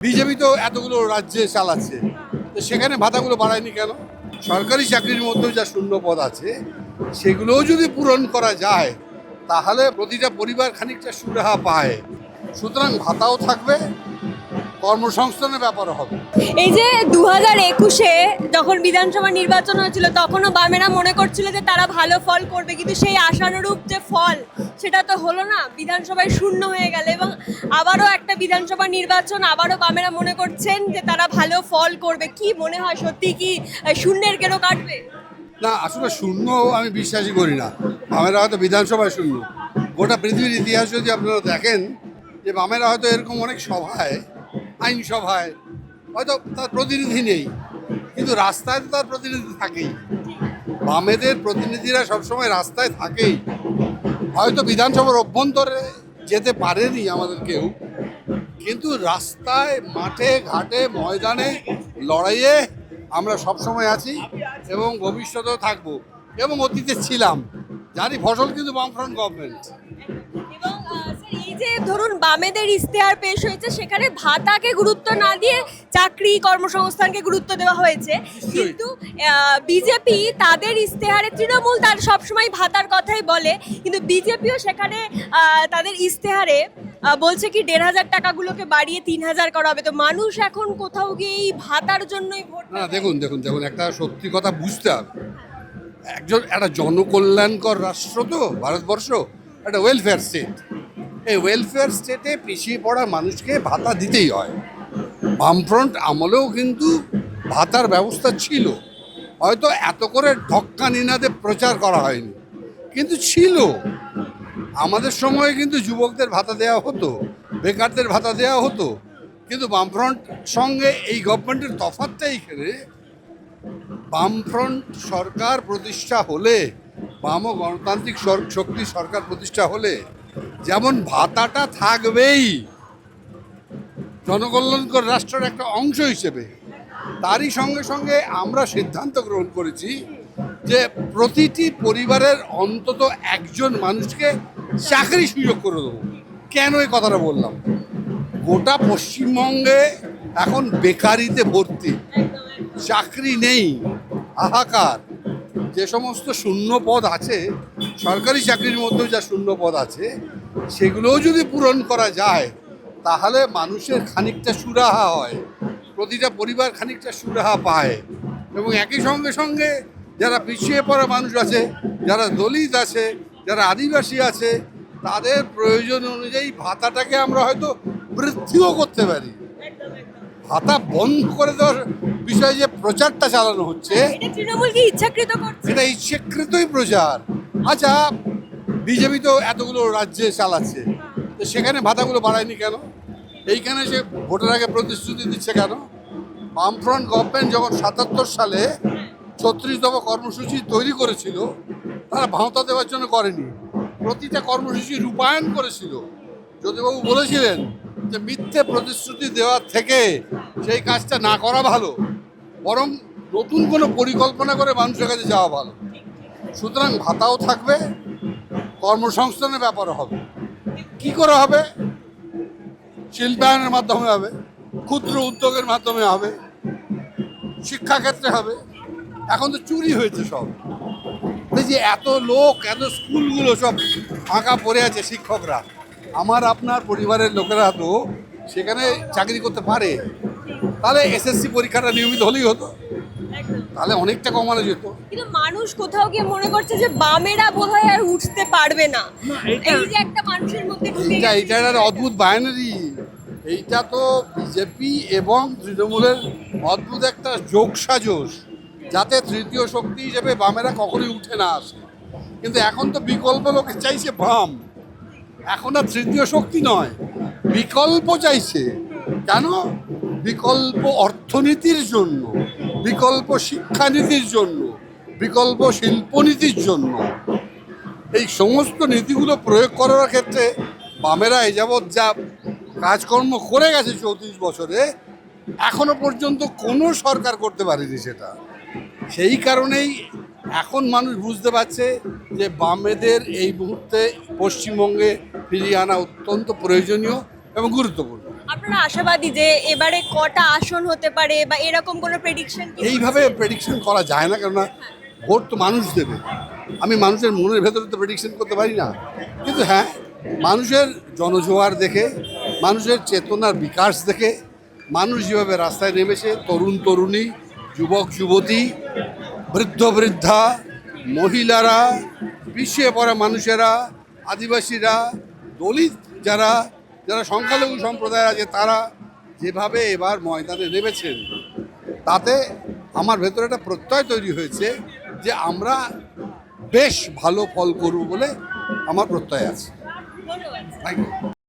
BJP তো এতগুলো রাজ্যে চালাচ্ছে, তো সেখানে ভাতাগুলো বাড়ায়নি কেন? সরকারি চাকরির মধ্যে যা শূন্য পদ আছে সেগুলোও যদি পূরণ করা যায় তাহলে প্রতিটা পরিবার খানিকটা সুরাহা পায়। সুতরাং ভাতাও থাকবে, কর্মসংস্থানের ব্যাপারও হবে। এই যে 2021-এ যখন বিধানসভা নির্বাচন হয়েছিল তখনও বামেরা মনে করছিল যে তারা ভালো ফল করবে, কিন্তু সেই আশানুরূপ যে ফল সেটা তো হলো না, বিধানসভায় শূন্য হয়ে গেল। এবং আবারও একটা বিধানসভা নির্বাচন, আবারও বামেরা মনে করছেন যে তারা ভালো ফল করবে। কি মনে হয়, সত্যি কি শূন্যের গেরো কাটবে? না, আসলে শূন্য আমি বিশ্বাসই করি না। বামেরা হয়তো বিধানসভায় শূন্য, গোটা পৃথিবীর ইতিহাস যদি আপনারা দেখেন যে বামেরা হয়তো এরকম অনেক সভায়, আইনসভায় হয়তো তার প্রতিনিধি নেই, কিন্তু রাস্তায় তো তার প্রতিনিধি থাকেই। বামেদের প্রতিনিধিরা সবসময় রাস্তায় থাকেই। হয়তো বিধানসভার অভ্যন্তরে যেতে পারেনি আমাদের কেউ, কিন্তু রাস্তায়, মাঠে ঘাটে, ময়দানে, লড়াইয়ে আমরা সবসময় আছি এবং ভবিষ্যতেও থাকবো এবং অতীতে ছিলাম, যারই ফসল কিন্তু বামফ্রন্ট গভর্নমেন্ট। এবং স্যার, এই যে ধরুন বামেদের ইশতেহার পেশ হয়েছে, সেখানে ভাতাকে গুরুত্ব না দিয়ে চাকরি কর্মসংস্থানকে গুরুত্ব দেওয়া হয়েছে, কিন্তু বিজেপি তাদের ইশতেহারে, তৃণমূল তার সবসময় ভাতার কথাই বলে, কিন্তু বিজেপিও সেখানে তাদের ইশতেহারে বলছে কি 1,500 টাকাগুলোকে বাড়িয়ে 3,000 করা হবে। তো মানুষ এখন কোথাও গিয়ে এই ভাতার জন্যই ভোট। না, দেখুন দেখুন দেখুন একটা সত্যি কথা বুঝতে হবে। একটা জনকল্যাণকর রাষ্ট্র তো ভারতবর্ষ, একটা ওয়েলফেয়ার স্টেট। এই ওয়েলফেয়ার স্টেটে পিছিয়ে পড়া মানুষকে ভাতা দিতেই হয়। বামফ্রন্ট আমলেও কিন্তু ভাতার ব্যবস্থা ছিল, হয়তো এত করে ঢক্কা নিনাদে প্রচার করা হয়নি, কিন্তু ছিল। আমাদের সময়ে কিন্তু যুবকদের ভাতা দেওয়া হতো, বেকারদের ভাতা দেওয়া হতো, কিন্তু বামফ্রন্ট সঙ্গে এই গভর্নমেন্টের তফাৎটা এইখানে, বামফ্রন্ট সরকার প্রতিষ্ঠা হলে, বাম গণতান্ত্রিক শক্তি সরকার প্রতিষ্ঠা হলে যেমন ভাতাটা থাকবেই জনকল্যাণকর রাষ্ট্রের একটা অংশ হিসেবে, তারই সঙ্গে সঙ্গে আমরা সিদ্ধান্ত গ্রহণ করেছি যে প্রতিটি পরিবারের অন্তত একজন মানুষকে চাকরি সুযোগ করে দেবো। কেন এই কথাটা বললাম? গোটা পশ্চিমবঙ্গে এখন বেকারিতে ভর্তি, চাকরি নেই, হাহাকার। যে সমস্ত শূন্য পদ আছে, সরকারি চাকরির মধ্যে যা শূন্য পদ আছে সেগুলোও যদি পূরণ করা যায় তাহলে মানুষের খানিকটা সুরাহা হয়, প্রতিটা পরিবার খানিকটা সুরাহা পায়। এবং একই সঙ্গে সঙ্গে যারা পিছিয়ে পড়া মানুষ আছে, যারা দলিত আছে, যারা আদিবাসী আছে, তাদের প্রয়োজন অনুযায়ী ভাতাটাকে আমরা হয়তো বৃদ্ধিও করতে পারি। ভাতা বন্ধ করে দেওয়ার বিষয়ে যে প্রচারটা চালানো হচ্ছে, এটা তৃণমূল কি ইচ্ছাকৃত করছে? এটা ইচ্ছাকৃতই প্রচার। আচ্ছা, বিজেপি তো এতগুলো রাজ্যে চালাচ্ছে, তো সেখানে ভাতাগুলো বাড়ায়নি কেন? এইখানে সে ভোটের আগে প্রতিশ্রুতি দিচ্ছে কেন? বামফ্রন্ট গভর্নমেন্ট যখন 77 সালে 36তম কর্মসূচি তৈরি করেছিল, তারা ভাতা দেওয়ার জন্য করেনি, প্রতিটা কর্মসূচি রূপায়ণ করেছিল। জ্যোতিবাবু বলেছিলেন যে মিথ্যে প্রতিশ্রুতি দেওয়ার থেকে সেই কাজটা না করা ভালো, বরং নতুন কোনো পরিকল্পনা করে মানুষের কাছে যাওয়া ভালো। সুতরাং ভাতাও থাকবে, কর্মসংস্থানের ব্যাপারও হবে। কি করে হবে? শিল্পায়নের মাধ্যমে হবে, ক্ষুদ্র উদ্যোগের মাধ্যমে হবে, শিক্ষাক্ষেত্রে হবে। এখন তো চুরি হয়েছে সব। এই যে এত লোক, এত স্কুলগুলো সব ফাঁকা পড়ে আছে, শিক্ষকরা, আমার আপনার পরিবারের লোকেরা তো সেখানে চাকরি করতে পারে, তাহলে এসএসসি পরীক্ষাটা নিয়মিত হলেই হতো, তাহলে অনেকটা কমানো যেত। কিন্তু মানুষ কোথাও গিয়ে মনে করছে যে বামেরা বোধহয় আর উঠতে পারবে না। এই যে একটা মানুষের মধ্যে ঢুকে গেছে। এইটা একটা অদ্ভুত বাইনারি। এইটা তো বিজেপি এবং তৃণমূলের অদ্ভুত একটা যোগসাজশ, যাতে তৃতীয় শক্তি হিসেবে বামেরা কখনোই উঠে না আসে। কিন্তু এখন তো বিকল্প লোকে চাইছে বাম, এখন আর তৃতীয় শক্তি নয়, বিকল্প চাইছে। কেন? বিকল্প অর্থনীতির জন্য, বিকল্প শিক্ষানীতির জন্য, বিকল্প শিল্পনীতির জন্য। এই সমস্ত নীতিগুলো প্রয়োগ করার ক্ষেত্রে বামেরা এ যাবৎ যা কাজকর্ম করে গেছে 34 বছরে, এখনো পর্যন্ত কোনো সরকার করতে পারেনি সেটা। সেই কারণেই এখন মানুষ বুঝতে পারছে যে বামেদের এই মুহূর্তে পশ্চিমবঙ্গে ফিরিয়ে আনা অত্যন্ত প্রয়োজনীয় এবং গুরুত্বপূর্ণ। আপনারা আশাবাদী যে এবারে কটা আসন হতে পারে বা এরকম কোনো প্রেডিকশন এইভাবে প্রেডিকশন করা যায় না, কেননা ভোট তো মানুষ দেবে। আমি মানুষের মনের ভেতরে তো প্রেডিকশন করতে পারি না, কিন্তু হ্যাঁ, মানুষের জনজোয়ার দেখে, মানুষের চেতনার বিকাশ দেখে, মানুষ যেভাবে রাস্তায় নেমেছে, তরুণ তরুণী, যুবক যুবতী, বৃদ্ধ বৃদ্ধা, মহিলারা, পিছিয়ে পড়া মানুষেরা, আদিবাসীরা, দলিত যারা যারা সংখ্যালঘু সম্প্রদায় আছে, তারা যেভাবে এবার ময়দানে নেমেছেন, তাতে আমার ভেতরে একটা প্রত্যয় তৈরি হয়েছে যে আমরা বেশ ভালো ফল করব বলে আমার প্রত্যয় আছে। ধন্যবাদ। Thank you.